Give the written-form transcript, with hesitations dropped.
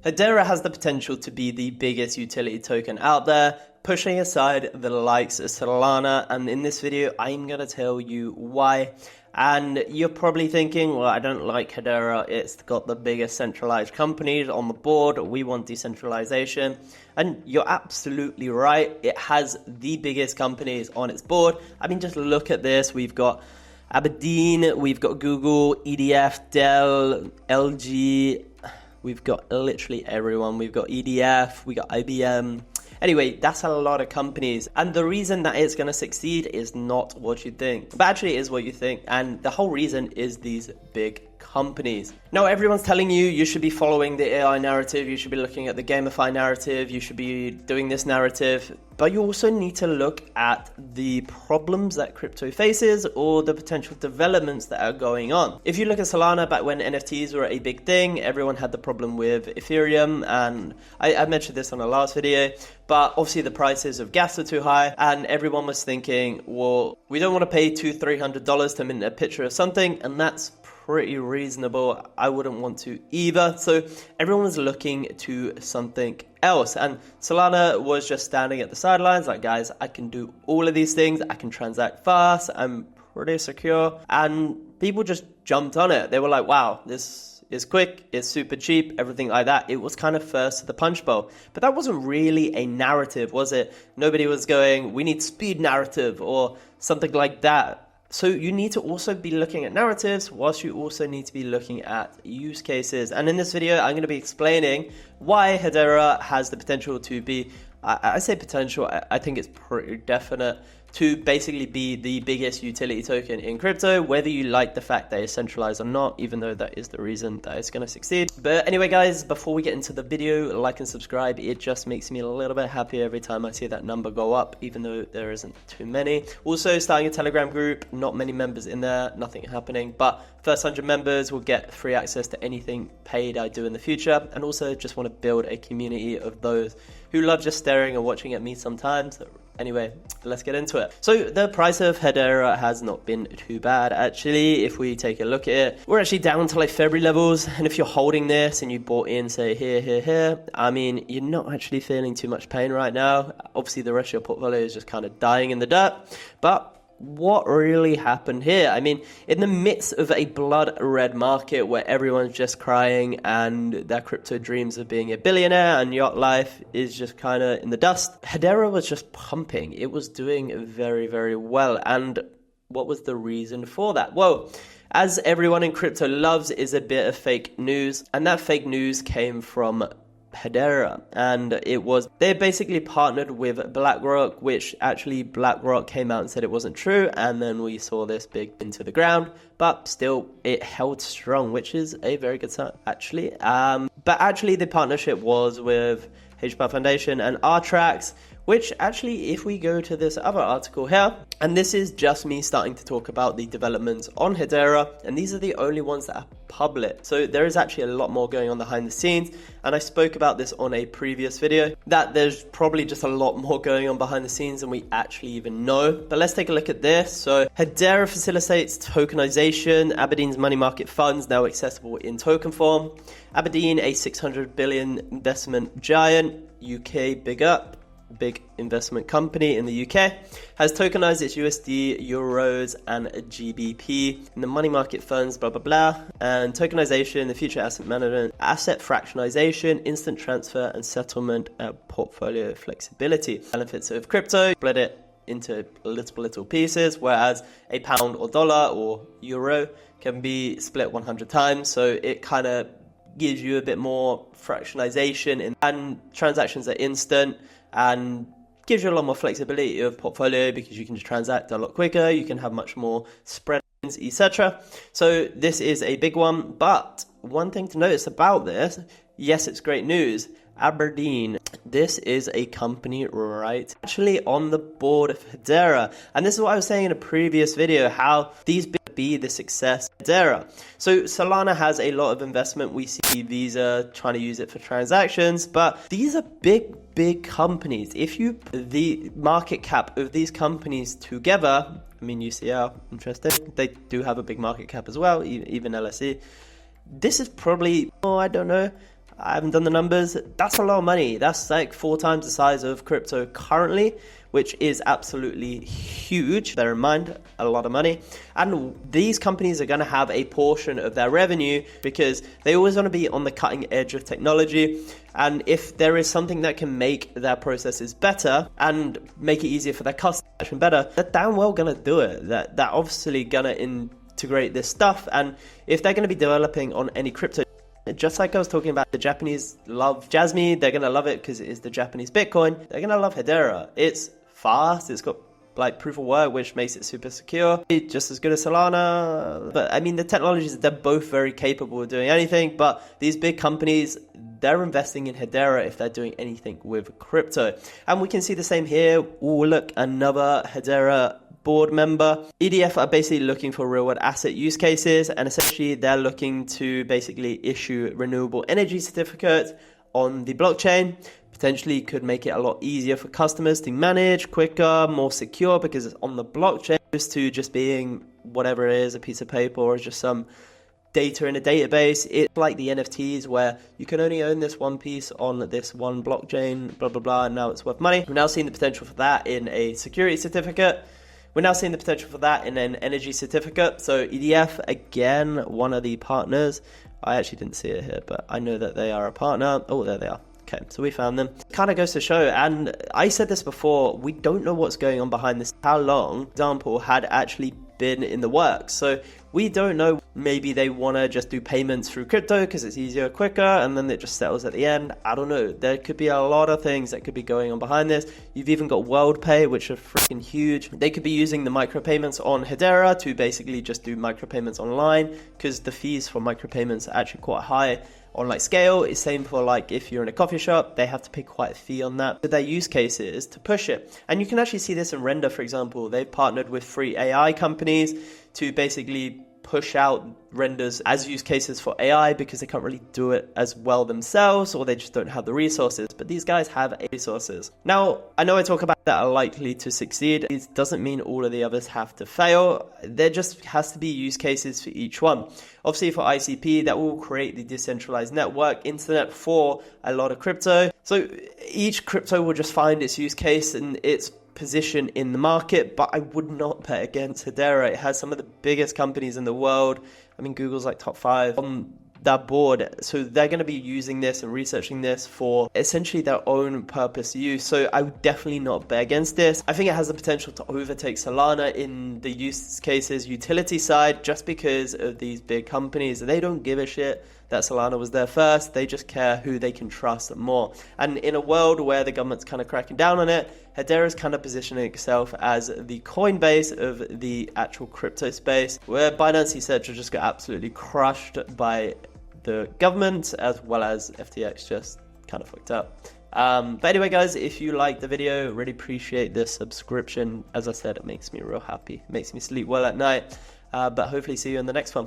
Hedera has the potential to be the biggest utility token out there, pushing aside the likes of Solana, and in this video I'm going to tell you why. And you're probably thinking, well, I don't like Hedera, it's got the biggest centralized companies on the board, we want decentralization. And you're absolutely right, it has the biggest companies on its board. I mean, just look at this, we've got Aberdeen, we've got Google, EDF, Dell, LG, we've got literally everyone, we've got EDF, we got IBM. Anyway, that's a lot of companies, and the reason that it's going to succeed is not what you think, but actually it is what you think, and the whole reason is these big companies. Now everyone's telling you you should be following the AI narrative, you should be looking at the GameFi narrative, you should be doing this narrative, but you also need to look at the problems that crypto faces or the potential developments that are going on. If you look at Solana back when NFTs were a big thing, everyone had the problem with Ethereum, and I mentioned this on the last video, but obviously the prices of gas are too high and everyone was thinking, well, we don't want to pay $200-300 to mint a picture of something, and that's pretty reasonable. I wouldn't want to either. So everyone was looking to something else, and Solana was just standing at the sidelines like, guys, I can do all of these things, I can transact fast, I'm pretty secure, and people just jumped on it. They were like, wow, this is quick, it's super cheap, everything like that. It was kind of first to the punch bowl, but that wasn't really a narrative, was it? Nobody was going, we need speed narrative or something like that. So you need to also be looking at narratives whilst you also need to be looking at use cases. And in this video, I'm going to be explaining why Hedera has the potential to be, I say potential, I think it's pretty definite, to basically be the biggest utility token in crypto, whether you like the fact that it's centralized or not, even though that is the reason that it's going to succeed. But anyway, guys, before we get into the video, like and subscribe. It just makes me a little bit happy every time I see that number go up, even though there isn't too many. Also, starting a Telegram group, not many members in there, nothing happening, but first 100 members will get free access to anything paid I do in the future. And also just want to build a community of those who love just staring and watching at me sometimes. Anyway, let's get into it. So the price of Hedera has not been too bad, actually. If we take a look at it, we're actually down to like February levels. And if you're holding this and you bought in, say here, I mean, you're not actually feeling too much pain right now. Obviously, the rest of your portfolio is just kind of dying in the dirt. But what really happened here? I mean, in the midst of a blood red market where everyone's just crying and their crypto dreams of being a billionaire and yacht life is just kind of in the dust, Hedera was just pumping. It was doing very, very well. And what was the reason for that? Well, as everyone in crypto loves, is a bit of fake news, and that fake news came from Hedera, and it was, they basically partnered with BlackRock, which actually BlackRock came out and said it wasn't true, and then we saw this big into the ground, but still it held strong, which is a very good sign actually. But actually the partnership was with HBAR Foundation and R-Tracks, which actually, if we go to this other article here, and this is just me starting to talk about the developments on Hedera, and these are the only ones that are public. So there is actually a lot more going on behind the scenes, and I spoke about this on a previous video, that there's probably just a lot more going on behind the scenes than we actually even know. But let's take a look at this. So Hedera facilitates tokenization, Aberdeen's money market funds now accessible in token form. Aberdeen, a 600 billion investment giant, UK big up, big investment company in the UK, has tokenized its USD, euros, and GBP in the money market funds, blah, blah, blah. And tokenization, the future asset management, asset fractionalization, instant transfer, and settlement portfolio flexibility. Benefits of crypto, split it into little pieces, whereas a pound or dollar or euro can be split 100 times. So it kind of gives you a bit more fractionalization, and transactions are instant, and gives you a lot more flexibility of portfolio because you can just transact a lot quicker, you can have much more spreads, etc. So this is a big one, but one thing to notice about this, yes, it's great news. Aberdeen, this is a company right actually on the board of Hedera, and this is what I was saying in a previous video, how these be the success of Hedera. So Solana has a lot of investment. We see Visa trying to use it for transactions, but these are big companies. If you the market cap of these companies together, I mean UCL, interesting, they do have a big market cap as well, even LSE. This is probably, I don't know, I haven't done the numbers. That's a lot of money. That's like 4 times the size of crypto currently, which is absolutely huge. Bear in mind, a lot of money. And these companies are going to have a portion of their revenue because they always want to be on the cutting edge of technology. And if there is something that can make their processes better and make it easier for their customers better, they're damn well going to do it. They're obviously going to integrate this stuff. And if they're going to be developing on any crypto, just like I was talking about, the Japanese love Jasmy, they're going to love it because it is the Japanese Bitcoin. They're going to love Hedera. It's fast, it's got like proof of work, which makes it super secure. It's just as good as Solana. But I mean, the technologies, they're both very capable of doing anything, but these big companies, they're investing in Hedera if they're doing anything with crypto. And we can see the same here. Oh, look, another Hedera board member. EDF are basically looking for real world asset use cases, and essentially they're looking to basically issue renewable energy certificates on the blockchain. Potentially could make it a lot easier for customers to manage, quicker, more secure because it's on the blockchain, opposed to just being whatever it is, a piece of paper or just some data in a database. It's like the NFTs where you can only own this one piece on this one blockchain, blah, blah, blah, and now it's worth money. We're now seeing the potential for that in a security certificate. We're now seeing the potential for that in an energy certificate. So EDF, again, one of the partners. I actually didn't see it here, but I know that they are a partner. Oh, there they are. Okay, so we found them. Kind of goes to show, and I said this before, we don't know what's going on behind this, how long, for example, had actually been in the works. So we don't know, maybe they want to just do payments through crypto because it's easier, quicker, and then it just settles at the end. I don't know. There could be a lot of things that could be going on behind this. You've even got WorldPay, which are freaking huge. They could be using the micropayments on Hedera to basically just do micropayments online because the fees for micropayments are actually quite high. On like Scale, it's same for like if you're in a coffee shop, they have to pay quite a fee on that. But their use cases to push it. And you can actually see this in Render, for example. They've partnered with free AI companies to basically push out renders as use cases for AI because they can't really do it as well themselves, or they just don't have the resources. But these guys have resources. Now, I know I talk about that are likely to succeed. It doesn't mean all of the others have to fail. There just has to be use cases for each one. Obviously for ICP, that will create the decentralized network internet for a lot of crypto. So each crypto will just find its use case and its position in the market, but I would not bet against Hedera. It has some of the biggest companies in the world. I mean, Google's like top 5 on that board. So they're going to be using this and researching this for essentially their own purpose use. So I would definitely not bet against this. I think it has the potential to overtake Solana in the use cases utility side just because of these big companies. They don't give a shit that Solana was there first. They just care who they can trust more. And in a world where the government's kind of cracking down on it, Hedera's kind of positioning itself as the Coinbase of the actual crypto space, where Binance Research just got absolutely crushed by the government, as well as FTX just kind of fucked up. But anyway, guys, if you liked the video, really appreciate the subscription. As I said, it makes me real happy. It makes me sleep well at night. But hopefully see you in the next one.